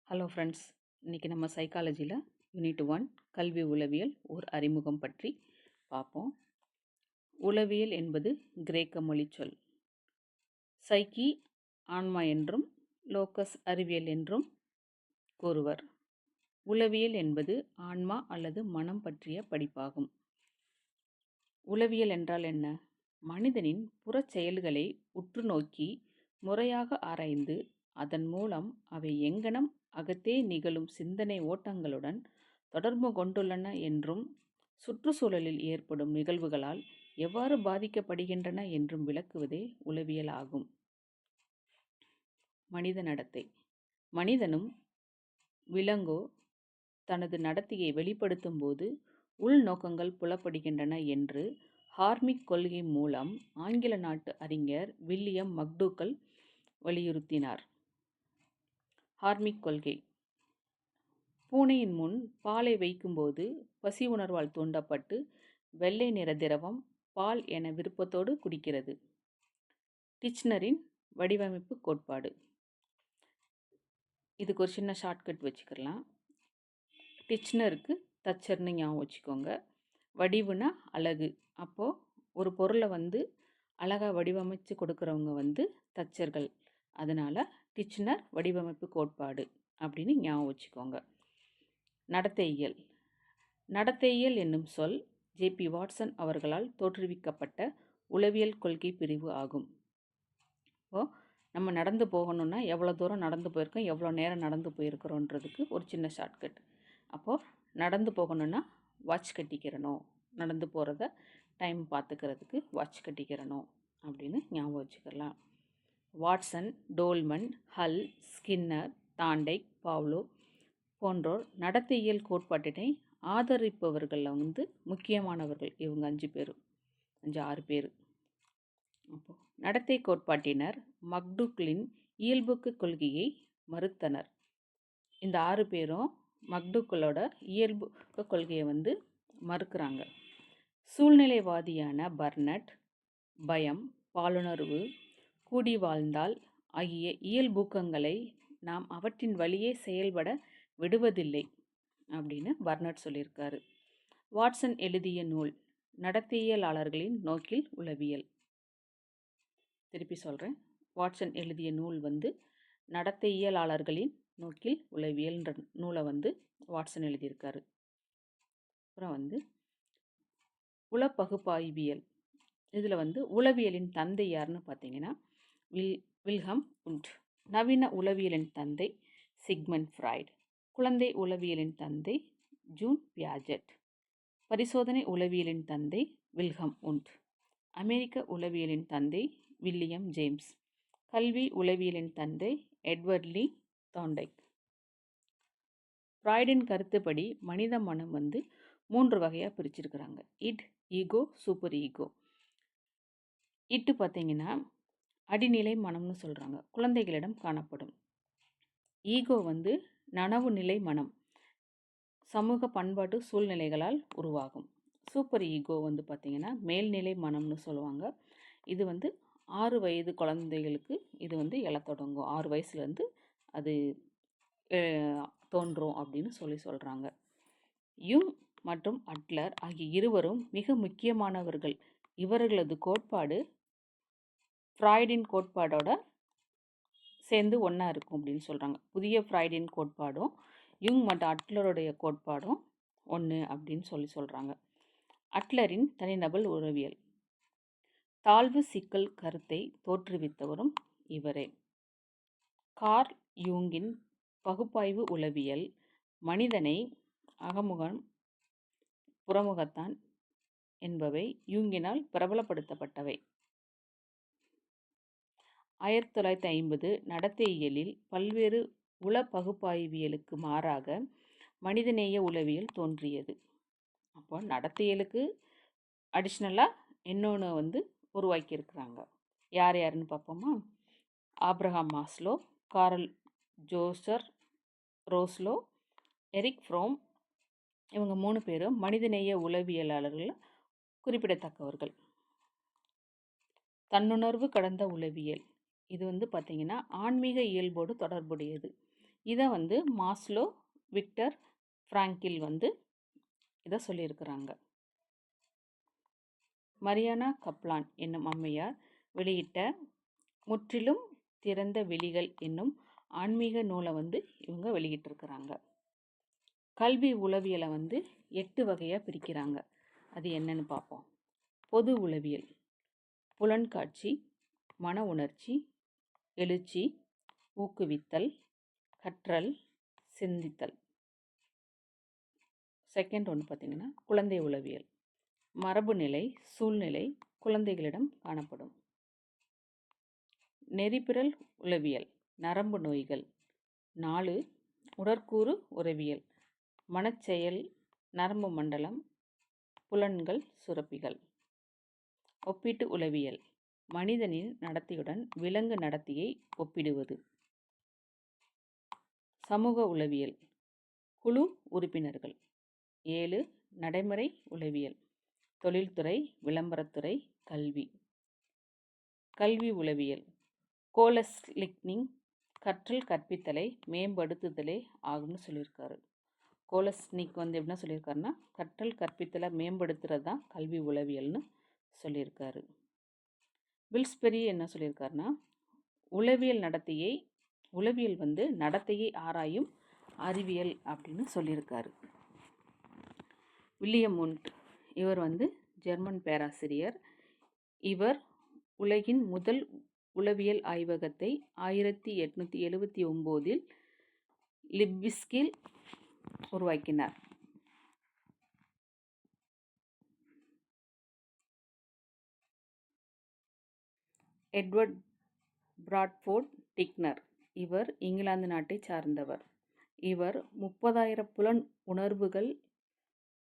Hello friends, இன்றைக்கி நம்ம சைக்காலஜியில் unit 1 கல்வி உளவியல் ஒரு அறிமுகம் பற்றி பார்ப்போம். உளவியல் என்பது கிரேக்க மொழி சொல். சைக்கி ஆன்மா என்றும் லோக்கஸ் அறிவியல் என்றும் கூறுவர். உளவியல் என்பது ஆன்மா அல்லது மனம் பற்றிய படிப்பாகும். உளவியல் என்றால் என்ன? மனிதனின் புறச் செயல்களை உற்று நோக்கி முறையாக ஆராய்ந்து அதன் மூலம் அவை எங்கனம் அகத்தே நிகழும் சிந்தனை ஓட்டங்களுடன் தொடர்பு கொண்டுள்ளன என்றும் சுற்றுச்சூழலில் ஏற்படும் நிகழ்வுகளால் எவ்வாறு பாதிக்கப்படுகின்றன என்றும் விளக்குவதே உளவியல் ஆகும். மனித நடத்தை. மனிதனும் விலங்கோ தனது நடத்தையை வெளிப்படுத்தும் போது உள்நோக்கங்கள் புலப்படுகின்றன என்று ஹார்மிக் கொள்கை மூலம் ஆங்கில நாட்டு அறிஞர் வில்லியம் மக்டூகல் வலியுறுத்தினார். ஹார்மிக் கொள்கை: பூனையின் முன் பாலை வைக்கும்போது பசி உணர்வால் தூண்டப்பட்டு வெள்ளை நிற திரவம் பால் என விருப்பத்தோடு குடிக்கிறது. டிச்னரின் வடிவமைப்பு கோட்பாடு. இதுக்கு ஒரு சின்ன ஷார்ட்கட் வச்சுக்கலாம். டிச்னருக்கு தச்சர்னு ஞாபகம் வச்சுக்கோங்க. வடிவுனா அழகு. அப்போது ஒரு பொருளை அழகாக வடிவமைச்சு கொடுக்குறவங்க தச்சர்கள். அதனால் டிச்னர் வடிவமைப்பு கோட்பாடு அப்படின்னு ஞாபகம் வச்சுக்கோங்க. நடத்தையியல். நடத்தையியல் என்னும் சொல் ஜே.பி. வாட்சன் அவர்களால் தோற்றுவிக்கப்பட்ட உளவியல் கொள்கை பிரிவு ஆகும். இப்போது நம்ம நடந்து போகணுன்னா எவ்வளோ தூரம் நடந்து போயிருக்கோம், எவ்வளோ நேரம் நடந்து போயிருக்கிறோன்றதுக்கு ஒரு சின்ன ஷார்ட்கட். அப்போது நடந்து போகணுன்னா வாட்ச் கட்டிக்கிறணும், நடந்து போகிறத டைம் பார்த்துக்கிறதுக்கு வாட்ச் கட்டிக்கிறணும் அப்படின்னு ஞாபகம் வச்சுக்கலாம். வாட்சன், டோல்மன், ஹல், ஸ்கின்னர், தாண்டைக், பாவ்லோ போன்றோர் நடத்தையியல் கோட்பாட்டினை ஆதரிப்பவர்களில் முக்கியமானவர்கள். இவங்க 6 பேர். அப்போது நடத்தை கோட்பாட்டினர் மக்டூகலின் இயல்புக்கு கொள்கையை மறுத்தனர். இந்த 6 பேரும் மக்டூகலோட இயல்பு கொள்கையை மறுக்கிறாங்க. சூழ்நிலைவாதியான பர்னட் பயம், பாலுணர்வு, கூடி வாழ்ந்தால் ஆகிய இயல்பூக்கங்களை நாம் அவற்றின் வழியே செயல்பட விடுவதில்லை அப்படின்னு பர்னட் சொல்லியிருக்காரு. வாட்சன் எழுதிய நூல் நடத்தையியலாளர்களின் நோக்கில் உளவியல். திருப்பி சொல்கிறேன். வாட்சன் எழுதிய நூல் நடத்தையியலாளர்களின் நோக்கில் உளவியல்ன்ற நூலை வாட்சன் எழுதியிருக்காரு. அப்புறம் உளப்பகுப்பாய்வியல். இதில் உளவியலின் தந்தை யாருன்னு பார்த்தீங்கன்னா வில்ஹம் உண்ட். நவீன உளவியலின் தந்தை சிக்மண்ட் ஃப்ராய்ட். குழந்தை உளவியலின் தந்தை ஜூன் பியாஜெட். பரிசோதனை உளவியலின் தந்தை வில்ஹம் உண்ட். அமெரிக்க உளவியலின் தந்தை வில்லியம் ஜேம்ஸ். கல்வி உளவியலின் தந்தை எட்வர்ட் லீ தாண்டைக். ஃப்ராய்டின் கருத்துப்படி மனித மனம் 3 வகையாக பிரிச்சிருக்கிறாங்க. Id, ego, super ego. Id பார்த்தீங்கன்னா அடிநிலை மனம்னு சொல்கிறாங்க, குழந்தைகளிடம் காணப்படும். ஈகோ நனவு நிலை மனம், சமூக பண்பாட்டு சூழ்நிலைகளால் உருவாகும். சூப்பர் ஈகோ பார்த்திங்கன்னா மேல்நிலை மனம்னு சொல்லுவாங்க. இது 6 வயது குழந்தைகளுக்கு இது எழத் தொடங்கும். 6 வயசுலேருந்து அது தோன்றும் அப்படின்னு சொல்கிறாங்க. யுங் மற்றும் அட்லர் ஆகிய இருவரும் மிக முக்கியமானவர்கள். இவர்களது கோட்பாடு ஃப்ராய்டின் கோட்பாடோட சேர்ந்து ஒன்றா இருக்கும் அப்படின்னு சொல்கிறாங்க. புதிய ஃப்ராய்டின் கோட்பாடும் யுங் மற்றும் அட்லருடைய கோட்பாடும் ஒன்று அப்படின்னு சொல்கிறாங்க. அட்லரின் தனிநபர் உளவியல். தாழ்வு சிக்கல் கருத்தை தோற்றுவித்தவரும் இவரே. கார்ல் யூங்கின் பகுப்பாய்வு உளவியல் மனிதனை அகமுகம், புறமுகத்தான் என்பவை யூங்கினால் பிரபலப்படுத்தப்பட்டவை. 1950 நடத்தையியலில் பல்வேறு உள பகுப்பாய்வியலுக்கு மாறாக மனிதநேய உளவியல் தோன்றியது. அப்போ நடத்தையியலுக்கு அடிஷ்னலாக இன்னொன்று உருவாக்கியிருக்கிறாங்க. யார் யாருன்னு பார்ப்போமா? ஆப்ரஹாம் மாஸ்லோ, கார்ல் ஜோசர் ரோஸ்லோ, எரிக் ஃப்ரோம். இவங்க 3 பேரும் மனிதநேய உளவியலாளர்கள் குறிப்பிடத்தக்கவர்கள். தன்னுணர்வு கடந்த உளவியல். இது பார்த்திங்கன்னா ஆன்மீக இயல்போடு தொடர்புடையது. இதை வந்து மாஸ்லோ விக்டர் ஃப்ராங்கில் வந்து இதை சொல்லியிருக்கிறாங்க. மரியானா கப்லான் என்னும் அம்மையார் வெளியிட்ட முற்றிலும் திறந்த வெளிகள் என்னும் ஆன்மீக நூலை வந்து இவங்க வெளியிட்டிருக்கிறாங்க. கல்வி உளவியலை வந்து 8 வகையாக பிரிக்கிறாங்க. அது என்னன்னு பார்ப்போம். பொது உளவியல்: புலன்காட்சி, மன உணர்ச்சி, எழுச்சி, ஊக்குவித்தல், கற்றல், சிந்தித்தல். செகண்ட் ஒன்று பார்த்திங்கன்னா குழந்தை உளவியல்: மரபுநிலை, சூழ்நிலை குழந்தைகளிடம் காணப்படும். நெறிபிறல் உளவியல்: நரம்பு நோய்கள். 4 உடற்கூறு உளவியல்: மனச்செயல், நரம்பு மண்டலம், புலன்கள், சுரப்பிகள். ஒப்பீட்டு உளவியல்: மனிதனின் நடத்தையுடன் விலங்கு நடத்தையை ஒப்பிடுவது. சமூக உளவியல்: குழு உறுப்பினர்கள். 7 நடைமுறை உளவியல்: தொழில்துறை, விளம்பரத்துறை, கல்வி. கல்வி உளவியல்: கோலஸ்லிக்னிங் கற்றல் கற்பித்தலை மேம்படுத்துதலே ஆகும்னு சொல்லியிருக்காரு. கோலஸ்னிக் வந்து எப்படின்னா சொல்லியிருக்காருன்னா, கற்றல் கற்பித்தலை மேம்படுத்துறது தான் கல்வி உளவியல்னு சொல்லியிருக்காரு. வில்ஸ்பெரி என்ன சொல்லியிருக்காருன்னா, உளவியல் வந்து நடத்தையை ஆராயும் அறிவியல் அப்படின்னு சொல்லியிருக்காரு. வில்லியம் உண்ட் இவர் வந்து ஜெர்மன் பேராசிரியர். இவர் உலகின் முதல் உளவியல் ஆய்வகத்தை 1879 லிப்ஸ்கில் உருவாக்கினார். எட்வர்ட் பிராட்ஃபோர்ட் டிக்னர் இவர் இங்கிலாந்து நாட்டை சார்ந்தவர். இவர் 30,000 புலன் உணர்வுகள்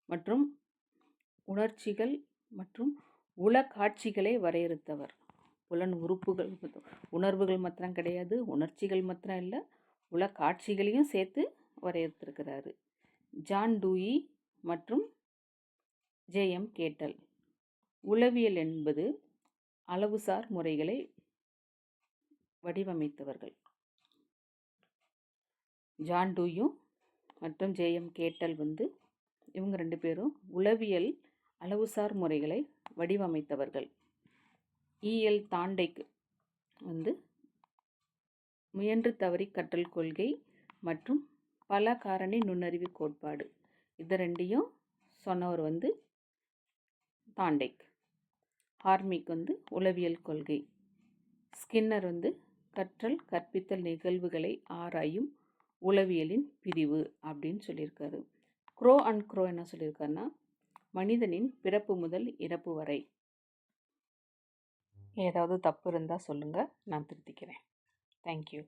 மற்றும் உணர்ச்சிகள் மற்றும் உள காட்சிகளை வரையறுத்தவர். புலன் உறுப்புகள், உணர்வுகள் மாத்திரம் கிடையாது, உணர்ச்சிகள் மாத்திரம் இல்லை, உள காட்சிகளையும் சேர்த்து வரையறுத்திருக்கிறாரு. ஜான் டூயி மற்றும் ஜே.எம். கேட்டல். உளவியல் என்பது அளவுசார் முறைகளை வடிவமைத்தவர்கள். ஜான் டூயும் மற்றும் ஜே.எம். கேட்டல் வந்து இவங்க 2 பேரும் உளவியல் அளவுசார் முறைகளை வடிவமைத்தவர்கள். E.L. தாண்டைக் வந்து முயன்று தவறி கற்றல் கொள்கை மற்றும் பல காரணி நுண்ணறிவு கோட்பாடு, இது 2ஐயும் சொன்னவர் வந்து தாண்டைக். ஹார்மிக் வந்து உளவியல் கொள்கை. ஸ்கின்னர் வந்து கற்றல் கற்பித்தல் நிகழ்வுகளை ஆராயும் உளவியலின் பிரிவு அப்படின்னு சொல்லியிருக்காரு. க்ரோ என்ன சொல்லியிருக்காருன்னா, மனிதனின் பிறப்பு முதல் இறப்பு வரை. ஏதாவது தப்பு இருந்தால் சொல்லுங்கள், நான் திருத்திக்கிறேன். தேங்க்யூ.